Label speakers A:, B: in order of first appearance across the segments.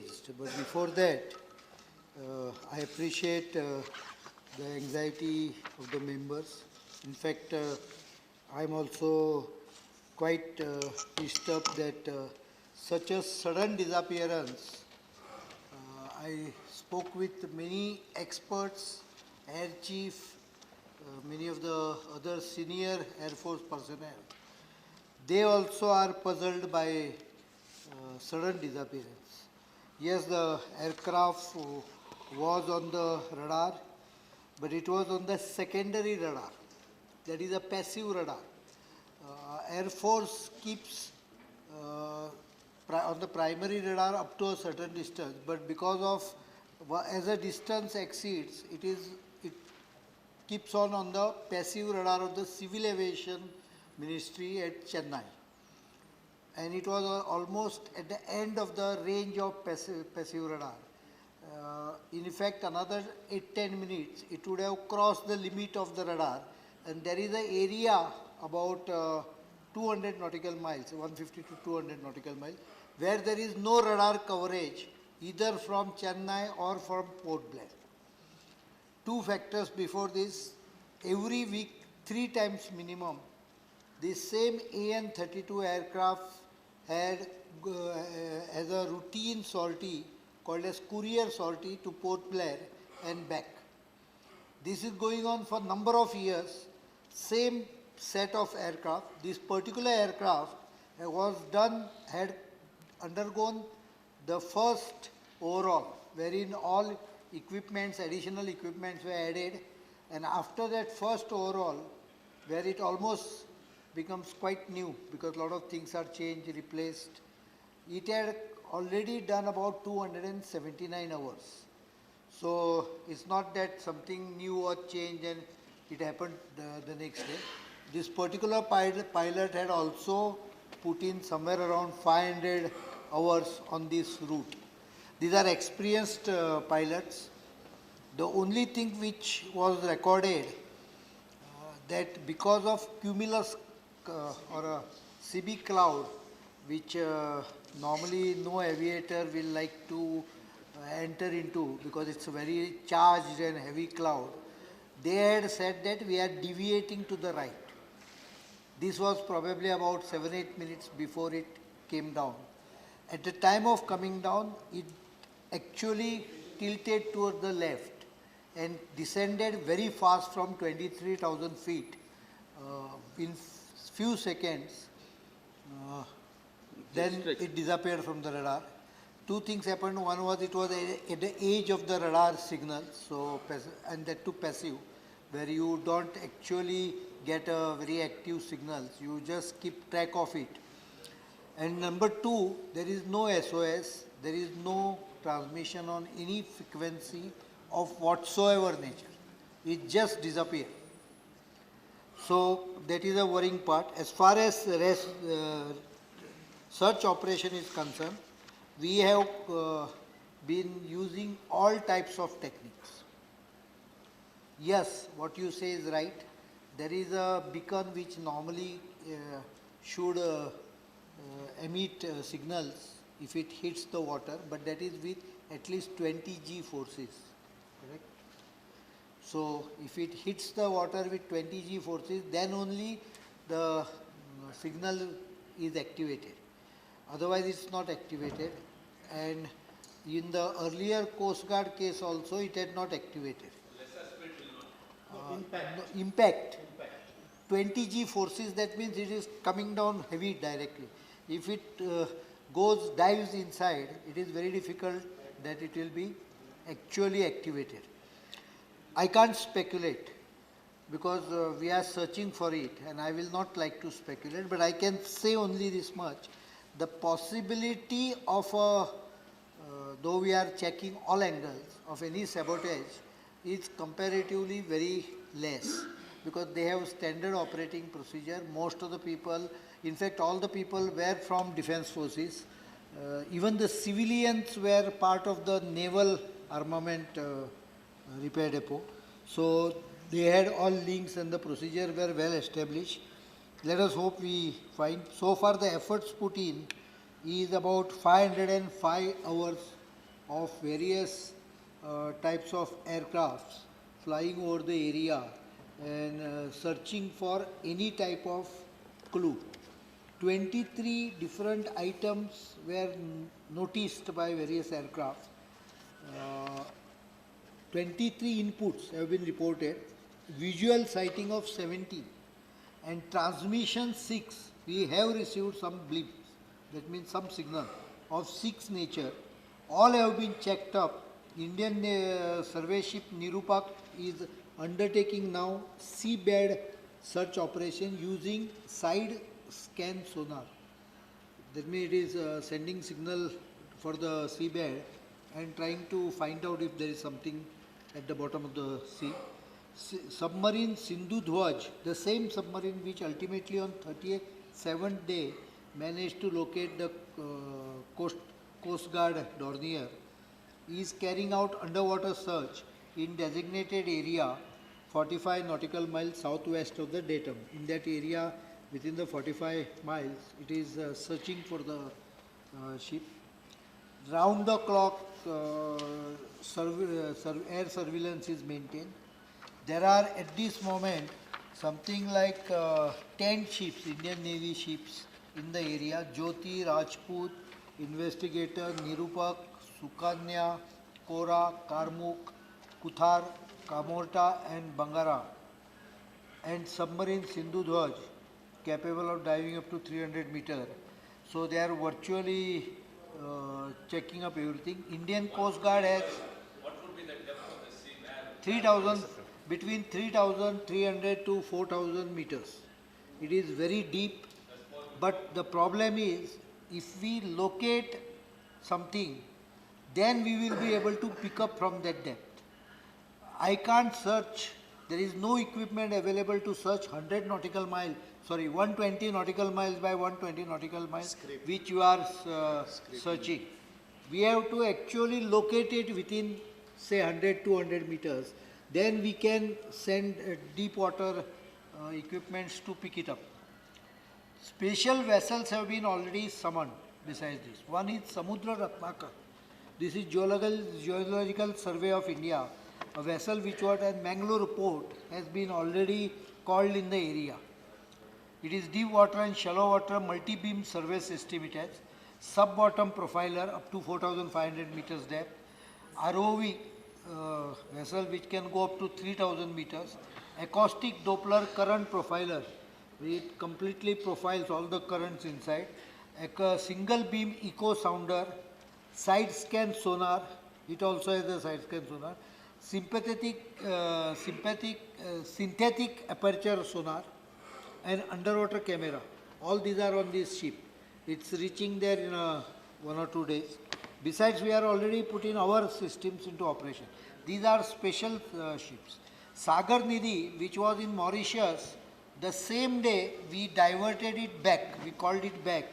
A: engaged. But before that, I appreciate the anxiety of the members. In fact, I'm also quite disturbed that such a sudden disappearance. I spoke with many experts, Air Chief, many of the other senior Air Force personnel. They also are puzzled by sudden disappearance. Yes, the aircraft was on the radar, but it was on the secondary radar. That is a passive radar. Air Force keeps on the primary radar up to a certain distance, but because of as the distance exceeds, it keeps on the passive radar of the Civil Aviation Ministry at Chennai. And it was almost at the end of the range of passive radar. In fact, another 8-10 minutes, it would have crossed the limit of the radar, and there is an area about 200 nautical miles, 150 to 200 nautical miles, where there is no radar coverage either from Chennai or from Port Blair. Two factors before this: every week, 3 times minimum, this same AN-32 aircraft had as a routine sortie called as courier sortie to Port Blair and back. This is going on for a number of years. Same set of aircraft. This particular aircraft had undergone the first overhaul, wherein all equipments, additional equipments were added, and after that first overhaul, where it almost becomes quite new because a lot of things are changed, replaced, it had already done about 279 hours. So it's not that something new was changed and it happened the next day. This particular pilot had also put in somewhere around 500 hours on this route. These are experienced pilots. The only thing which was recorded that because of cumulus or a CB cloud, which normally no aviator will like to enter into because it's a very charged and heavy cloud, they had said that we are deviating to the right. This was probably about 7-8 minutes before it came down. At the time of coming down, it actually tilted toward the left and descended very fast from 23,000 feet in few seconds. Then it disappeared from the radar. Two things happened. One was it was at the edge of the radar signal, so and that too passive, where you don't actually get a very active signals. You just keep track of it. And number two, there is no SOS. There is no transmission on any frequency of whatsoever nature. It just disappeared. So that is a worrying part. As far as search operation is concerned, we have been using all types of techniques. Yes, what you say is right. There is a beacon which normally should emit signals if it hits the water, but that is with at least 20 G forces, correct? So if it hits the water with 20 G forces, then only the signal is activated. Otherwise it's not activated. And in the earlier Coast Guard case also, it had not activated. Impact. 20 G forces, that means it is coming down heavy directly. If it dives inside, it is very difficult that it will be actually activated. I can't speculate because we are searching for it, and I will not like to speculate, but I can say only this much. The possibility of though we are checking all angles of any sabotage, is comparatively very less because they have standard operating procedure. Most of the people, in fact all the people were from defense forces. Even the civilians were part of the naval armament repair depot. So they had all links and the procedure were well established. Let us hope we find. So far the efforts put in is about 505 hours of various types of aircrafts flying over the area and searching for any type of clue. 23 different items were noticed by various aircraft. 23 inputs have been reported, visual sighting of 70, and transmission 6. We have received some blips, that means some signal of 6 nature. All have been checked up. Indian survey ship Nirupak is undertaking now seabed search operation using side scan sonar. That means it is sending signal for the seabed and trying to find out if there is something at the bottom of the sea. Submarine Sindhu Dhwaj, the same submarine which ultimately on 37th day managed to locate the Coast Guard Dornier, is carrying out underwater search in designated area 45 nautical miles southwest of the datum. In that area, within the 45 miles, it is searching for the ship. Round the clock air surveillance is maintained. There are at this moment something like 10 ships, Indian Navy ships in the area. Jyoti, Rajput, Investigator, Nirupak, Sukanya, Kora, Karmuk, Kuthar, Kamorta and Bangara, and submarine Sindhu Dhwaj capable of diving up to 300 meters. So they are virtually checking up everything. Indian Coast Guard has 3,000, between 3,300 to 4,000 meters. It is very deep, but the problem is if we locate something, then we will be able to pick up from that depth. I can't search, there is no equipment available to search 100 nautical miles, sorry, 120 nautical miles by 120 nautical miles, which you are searching. We have to actually locate it within, say, 100, 200 meters. Then we can send deep water equipments to pick it up. Special vessels have been already summoned besides this. One is Samudra Ratnakar. This is Geological Survey of India. A vessel which was at Mangalore port has been already called in the area. It is deep water and shallow water multi-beam survey system it has. Sub-bottom profiler up to 4,500 meters depth. ROV vessel which can go up to 3,000 meters. Acoustic Doppler current profiler. It completely profiles all the currents inside. A single beam echo sounder. Side scan sonar. It also has a side scan sonar. Synthetic aperture sonar and underwater camera. All these are on this ship. It's reaching there in 1 or 2 days. Besides, we are already putting our systems into operation. These are special ships. Sagar Nidhi, which was in Mauritius, the same day we diverted it back. We called it back.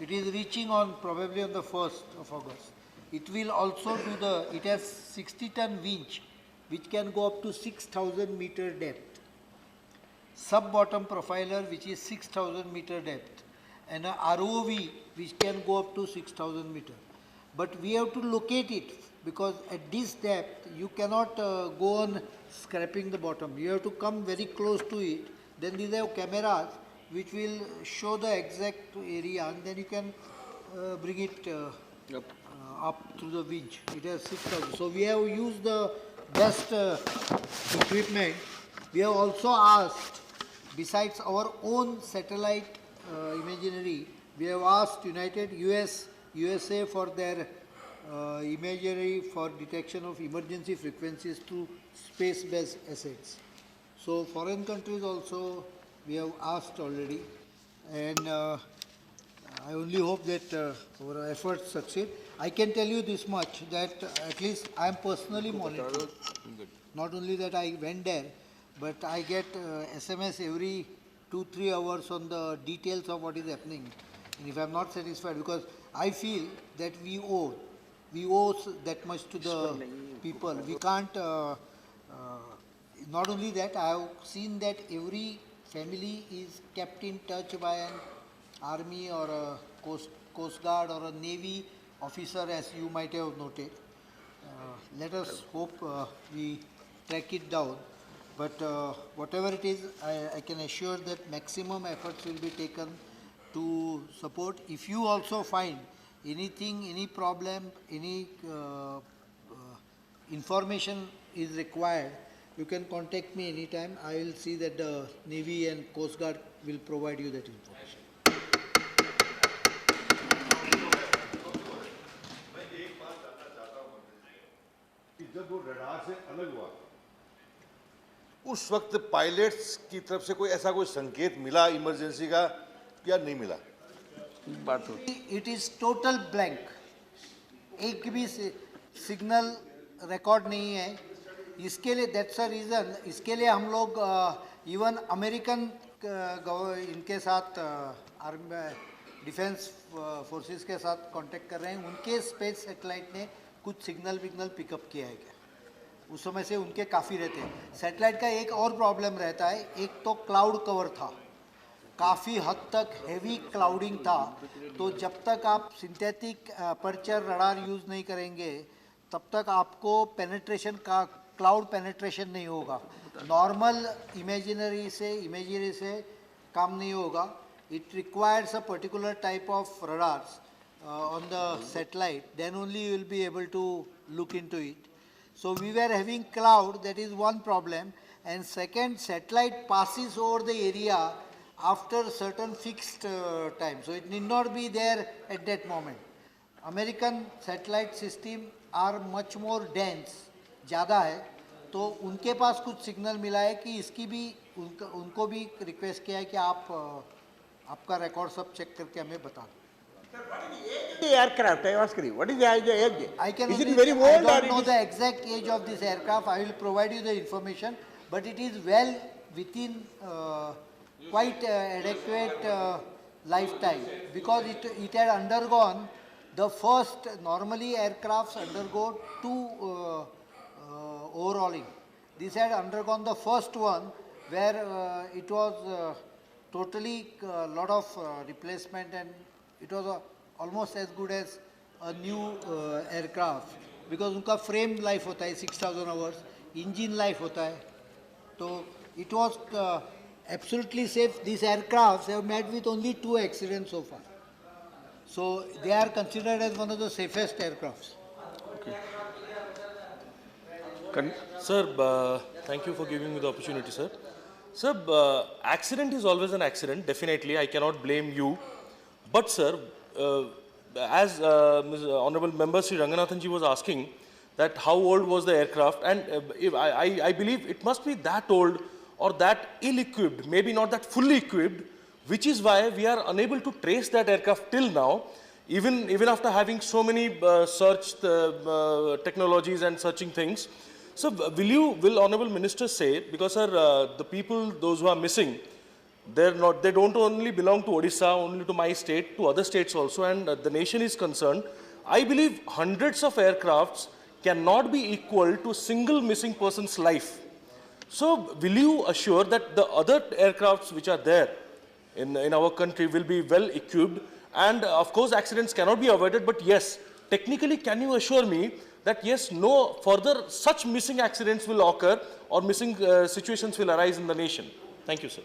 A: It is reaching on probably on the 1st of August. It will also do it has 60-ton winch, which can go up to 6,000 meter depth. Sub-bottom profiler, which is 6,000 meter depth. And a ROV, which can go up to 6,000 meter. But we have to locate it, because at this depth, you cannot go on scraping the bottom. You have to come very close to it. Then these have cameras, which will show the exact area, and then you can bring it up through the winch. It has 6,000. So we have used the best equipment. We have also asked, besides our own satellite imagery, we have asked USA for their imagery for detection of emergency frequencies through space-based assets. So foreign countries also we have asked already, and I only hope that our efforts succeed. I can tell you this much, that at least I am personally monitoring. Not only that I went there, but I get SMS every 2-3 hours on the details of what is happening. And if I am not satisfied, because I feel that we owe that much to the people. We can't, not only that, I have seen that every family is kept in touch by an army or a coast guard or a navy officer, as you might have noted. let us hope we track it down. But whatever it is, I can assure that maximum efforts will be taken to support. If you also find anything, any problem, any information is required, you can contact me anytime. I will see that the Navy and Coast Guard will provide you that information.
B: जब वो radar से अलग हुआ उस वक्त pilots की तरफ से कोई ऐसा कोई संकेत मिला इमरजेंसी का या नहीं मिला?
A: बात हो इट इज टोटल ब्लैंक, एक भी सिग्नल रिकॉर्ड नहीं है। इसके लिए दैट्स अ रीज़न, इसके लिए हम लोग इवन अमेरिकन इनके साथ आर्मी डिफेंस फोर्सेस के साथ कांटेक्ट कर रहे हैं। उनके स्पेस सैटेलाइट ने कुछ सिग्नल विग्नल पिकअप किया है क्या, उस समय से उनके काफ़ी रहते हैं। सैटेलाइट का एक और प्रॉब्लम रहता है, एक तो क्लाउड कवर था, काफ़ी हद तक हेवी क्लाउडिंग था, तो जब तक आप सिंथेटिक अपर्चर रडार यूज़ नहीं करेंगे तब तक आपको पेनिट्रेशन का क्लाउड पेनिट्रेशन नहीं होगा। नॉर्मल इमेजिनरी से काम नहीं होगा। It requires a particular type of radars on the satellite, then only you will be able to look into it. So we were having cloud, that is one problem. And second, satellite passes over the area after certain fixed time. So it need not be there at that moment. American satellite system are much more dense, ज़्यादा है, तो उनके पास कुछ signal मिला है कि इसकी भी उनको भी रिक्वेस्ट किया है कि आप आपका रिकॉर्ड सब चेक करके हमें बता दो।
C: The aircraft, I ask you, what is the age?
A: I can
C: is
A: only,
C: it very old?
A: I don't know the exact age of this aircraft. I will provide you the information, but it is well within quite adequate lifetime, because it had undergone the first, normally aircrafts undergo two overhauling. This had undergone the first one where it was totally a lot of replacement, and it was almost as good as a new aircraft, because उनका frame life होता है 6,000 hours, engine life होता है, तो it was absolutely safe. These aircrafts have met with only 2 accidents so far, so they are considered as one of the safest aircrafts.
D: Okay. Sir, thank you for giving me the opportunity, sir. Sir, accident is always an accident, definitely, I cannot blame you. But sir, as Honorable Member Sri Ranganathan ji was asking that how old was the aircraft, and I believe it must be that old or that ill-equipped, maybe not that fully equipped, which is why we are unable to trace that aircraft till now, even after having so many search technologies and searching things. So will Honorable Minister say, because sir, the people, those who are missing, they don't only belong to Odisha, only to my state, to other states also, and the nation is concerned. I believe hundreds of aircrafts cannot be equal to a single missing person's life. So will you assure that the other aircrafts which are there in our country will be well equipped, and of course accidents cannot be avoided, but yes, technically can you assure me that yes, no further such missing accidents will occur or missing situations will arise in the nation? Thank you, sir.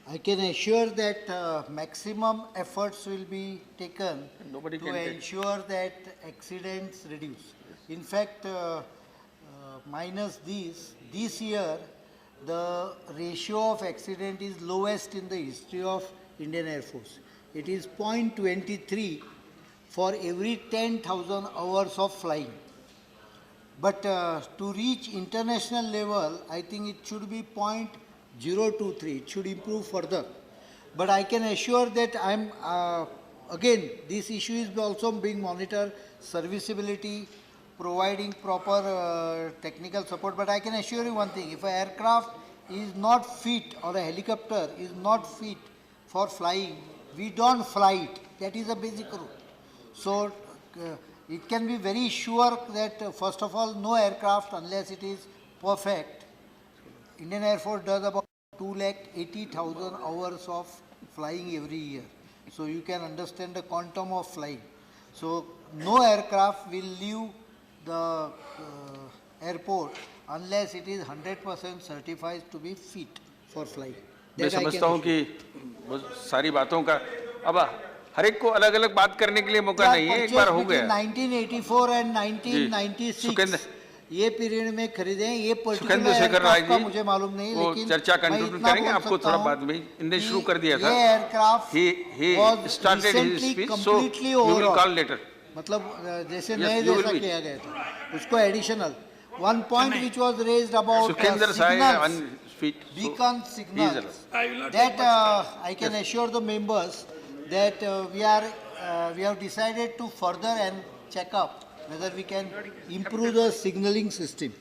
A: I can assure that maximum efforts will be taken to ensure that accidents reduce. In fact, minus this year, the ratio of accident is lowest in the history of Indian Air Force. It is 0.23 for every 10,000 hours of flying. But to reach international level, I think it should be 0.023. It should improve further. But I can assure that again, this issue is also being monitored, serviceability, providing proper technical support. But I can assure you one thing, if an aircraft is not fit or a helicopter is not fit for flying, we don't fly it. That is a basic rule. So it can be very sure that first of all, no aircraft, unless it is perfect. Indian Air Force does about 280,000 hours of flying every year. So you can understand the quantum of flying. So no aircraft will leave the airport unless it is 100% certified to be fit for flight.
E: मैं
A: That I
E: समझता
A: can
E: हूँ कि वो सारी बातों का अब हर एक को अलग अलग बात करने के लिए मौका नहीं है, एक बार हो गया।
A: 1984 and 1996
E: सुखेंद्र
A: ये पीरियड में खरीदे हैं, ये
E: सुखेंद्र शेखर
A: पर्टिकुलर
E: राय
A: एयरक्राफ्ट का
E: जी
A: मुझे मालूम नहीं,
E: वो
A: लेकिन
E: चर्चा
A: मैं
E: कंटिन्यू
A: इतना
E: करेंगे,
A: बोल
E: आपको
A: सकता
E: थोड़ा
A: हूं
E: बाद में इनने
A: कि
E: शुरू कर दिया था।
A: ये aircraft
E: he started his speech, so you will call later.
A: मतलब जैसे
E: Yes,
A: नए
E: you will
A: जैसा
E: be.
A: किया गया था, उसको additional one point which was raised about
E: Sukhendra Sai
A: signals,
E: on speech.
A: beacon signals, that I can assure the members that we have decided to further and check up whether we can improve the signaling system.